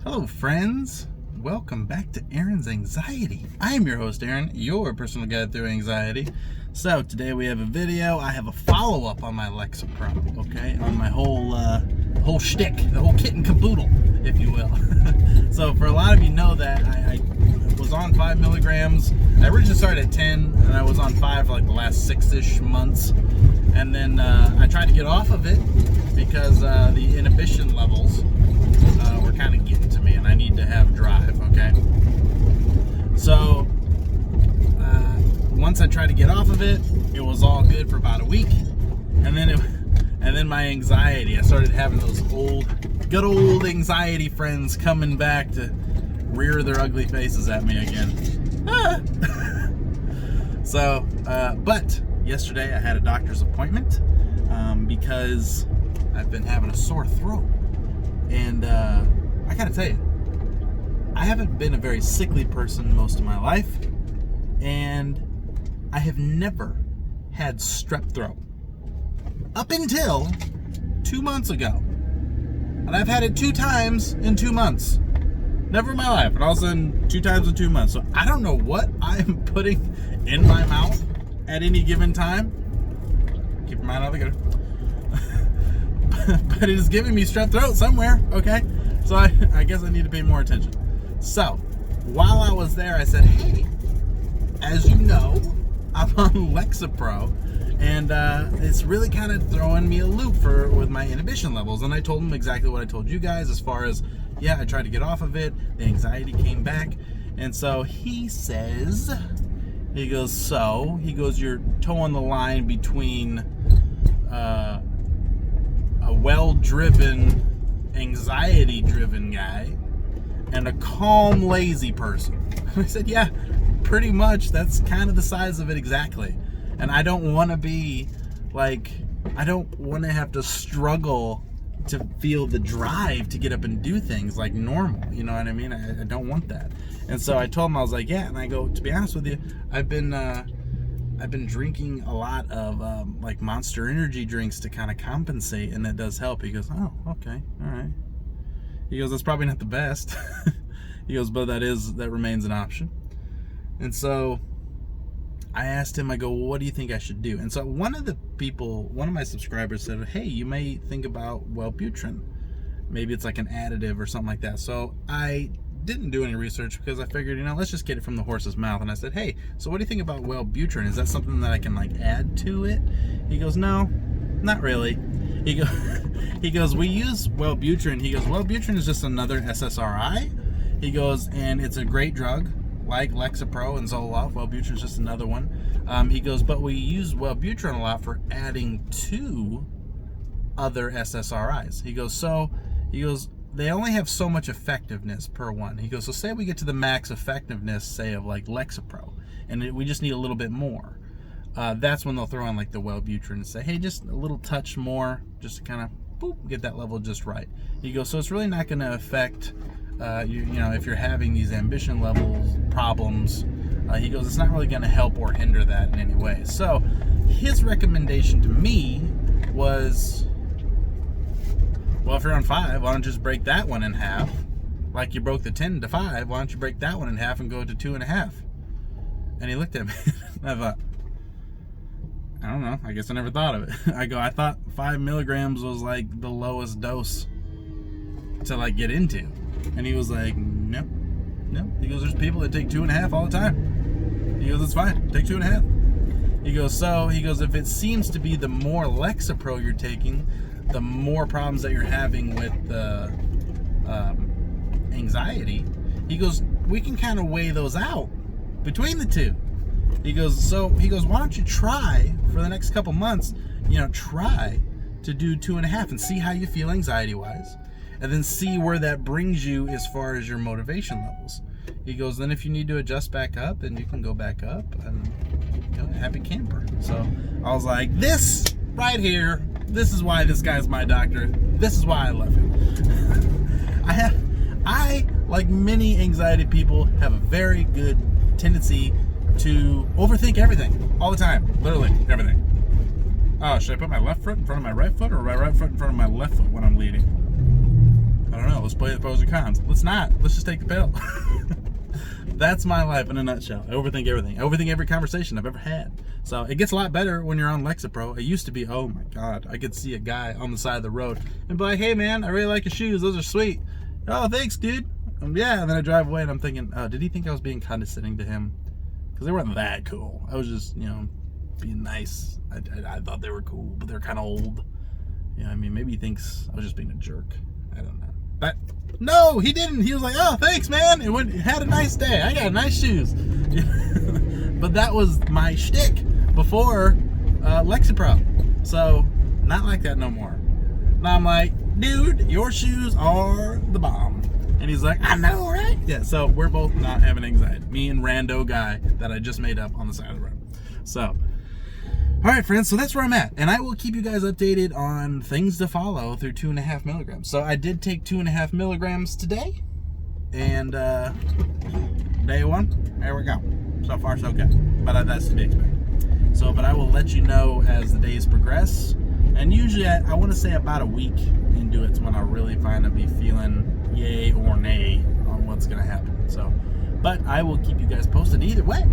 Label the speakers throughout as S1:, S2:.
S1: Hello friends, welcome back to Aaron's Anxiety. I am your host Aaron, your personal guide through anxiety. So today we have a video. I have a follow-up on my Lexapro, okay? On my whole shtick, the whole kit and caboodle, if you will. So for a lot of you know that I was on 5 milligrams. I originally started at 10 and I was on 5 for like the last 6-ish months. And then I tried to get off of it because the inhibition levels were kind of getting to me and I need to have drive, okay? So once I tried to get off of it, it was all good for about a week. And then my anxiety, I started having those good old anxiety friends coming back to rear their ugly faces at me again. So, but yesterday I had a doctor's appointment because I've been having a sore throat. And I gotta tell you, I haven't been a very sickly person most of my life, and I have never had strep throat up until 2 months ago. And I've had it 2 times in 2 months. Never in my life, and all of a sudden 2 times in 2 months. So I don't know what I'm putting in my mouth at any given time. Keep your mind out of the gutter. But it is giving me strep throat somewhere, okay? So I guess I need to pay more attention. So, while I was there, I said, hey, as you know, I'm on Lexapro, and it's really kind of throwing me a loop with my inhibition levels. And I told him exactly what I told you guys as far as, yeah, I tried to get off of it, the anxiety came back. And so he says, you're towing the line between a well-driven, anxiety-driven guy and a calm, lazy person. I said, yeah, pretty much. That's kind of the size of it exactly. And I don't want to be like, I don't want to have to struggle to feel the drive to get up and do things like normal. You know what I mean? I don't want that. And so I told him, I was like, yeah. And I go, to be honest with you, I've been drinking a lot of like Monster Energy drinks to kind of compensate, and that does help. He goes, oh, okay, all right. He goes, that's probably not the best. He goes, but that remains an option. And so I asked him, I go, well, what do you think I should do? And so one of my subscribers said, hey, you may think about Wellbutrin. Maybe it's like an additive or something like that. So I didn't do any research because I figured, let's just get it from the horse's mouth. And I said, hey, so what do you think about Wellbutrin? Is that something that I can like add to it? He goes, no, not really. He goes, we use Wellbutrin. He goes, Wellbutrin is just another SSRI. He goes, and it's a great drug like Lexapro and Zoloft. Wellbutrin is just another one. He goes, but we use Wellbutrin a lot for adding to other SSRIs. He goes, they only have so much effectiveness per one. He goes, so say we get to the max effectiveness, say, of like Lexapro, and we just need a little bit more. That's when they'll throw on like the Wellbutrin and say, hey, just a little touch more, just to kind of get that level just right. He goes, so it's really not going to affect, if you're having these ambition levels problems. He goes, it's not really going to help or hinder that in any way. So his recommendation to me was, well, if you're on 5, why don't you just break that one in half? Like you broke the 10 to 5, why don't you break that one in half and go to 2.5? And he looked at me and I thought, I don't know, I guess I never thought of it. I thought 5 milligrams was like the lowest dose to like get into. And he was like, no. He goes, there's people that take 2.5 all the time. He goes, it's fine, take 2.5. He goes, if it seems to be the more Lexapro you're taking, the more problems that you're having with the anxiety, he goes, we can kind of weigh those out between the two. He goes, why don't you try for the next couple months, try to do 2.5 and see how you feel anxiety-wise, and then see where that brings you as far as your motivation levels. He goes, then if you need to adjust back up, then you can go back up, and happy camper. So I was like, this right here, this is why this guy's my doctor. This is why I love him. I, like many anxiety people, have a very good tendency to overthink everything all the time. Literally everything. Oh, should I put my left foot in front of my right foot, or my right foot in front of my left foot when I'm leading? I don't know. Let's play the pros and cons. Let's not. Let's just take the pill. That's my life in a nutshell. I overthink everything. I overthink every conversation I've ever had. So it gets a lot better when you're on Lexapro. It used to be, oh my God, I could see a guy on the side of the road and be like, hey man, I really like your shoes. Those are sweet. Oh, thanks, dude. Yeah, and then I drive away and I'm thinking, oh, did he think I was being condescending to him? Because they weren't that cool. I was just, being nice. I thought they were cool, but they're kind of old. I mean, maybe he thinks I was just being a jerk. I don't know. But no, he didn't. He was like, oh, thanks, man. And had a nice day. I got nice shoes. But that was my shtick before Lexapro. So, not like that no more. Now I'm like, dude, your shoes are the bomb. And he's like, I know, right? Yeah, so we're both not having anxiety. Me and rando guy that I just made up on the side of the road. So, all right, friends, so that's where I'm at. And I will keep you guys updated on things to follow through 2.5 milligrams. So I did take 2.5 milligrams today. And day one, there we go. So far, so good. But that's to be expected. So, but I will let you know as the days progress. And usually, I want to say about a week into it's when I'll really finally be feeling yay or nay on what's going to happen. So, but I will keep you guys posted either way.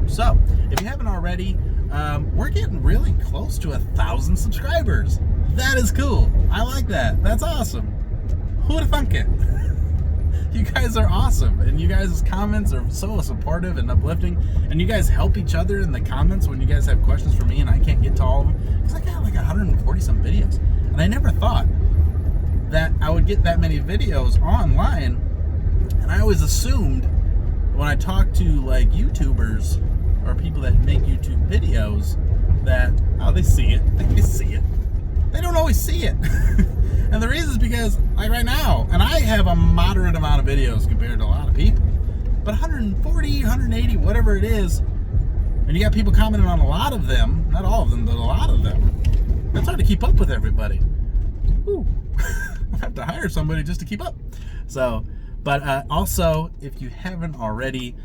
S1: So, if you haven't already, we're getting really close to 1,000 subscribers. That is cool. I like that. That's awesome. Who would have thunk it? You guys are awesome, and you guys' comments are so supportive and uplifting, and you guys help each other in the comments when you guys have questions for me and I can't get to all of them, because I got like 140 some videos, and I never thought that I would get that many videos online. And I always assumed when I talk to like YouTubers or people that make YouTube videos that, oh, they see it. They see it. They don't always see it. And the reason is because, like right now, and I have a moderate amount of videos compared to a lot of people, but 140, 180, whatever it is, and you got people commenting on a lot of them, not all of them, but a lot of them, it's hard to keep up with everybody. Ooh. I have to hire somebody just to keep up. So, but also, if you haven't already,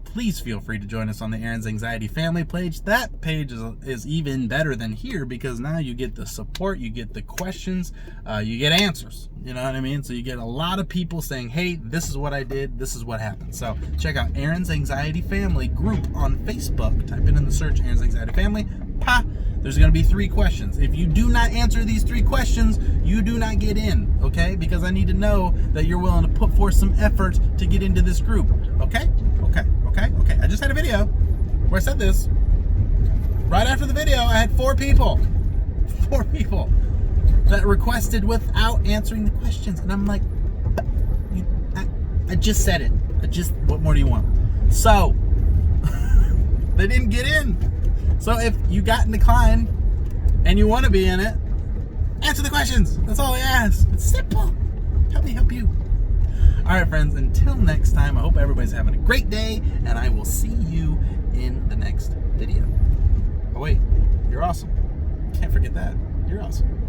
S1: please feel free to join us on the Aaron's Anxiety Family page. That page is even better than here, because now you get the support, you get the questions, you get answers. You know what I mean? So you get a lot of people saying, hey, this is what I did, this is what happened. So check out Aaron's Anxiety Family group on Facebook. Type in the search Aaron's Anxiety Family. Pa! There's going to be 3 questions. If you do not answer these 3 questions, you do not get in, okay? Because I need to know that you're willing to put forth some effort to get into this group, okay? Okay. I just had a video where I said this. Right after the video, I had 4 people. 4 people that requested without answering the questions. And I'm like, I just said it. What more do you want? So, they didn't get in. So if you got declined and you want to be in it, answer the questions. That's all I ask. It's simple. Help me help you. All right, friends, until next time, I hope everybody's having a great day, and I will see you in the next video. Oh, wait, you're awesome. Can't forget that. You're awesome.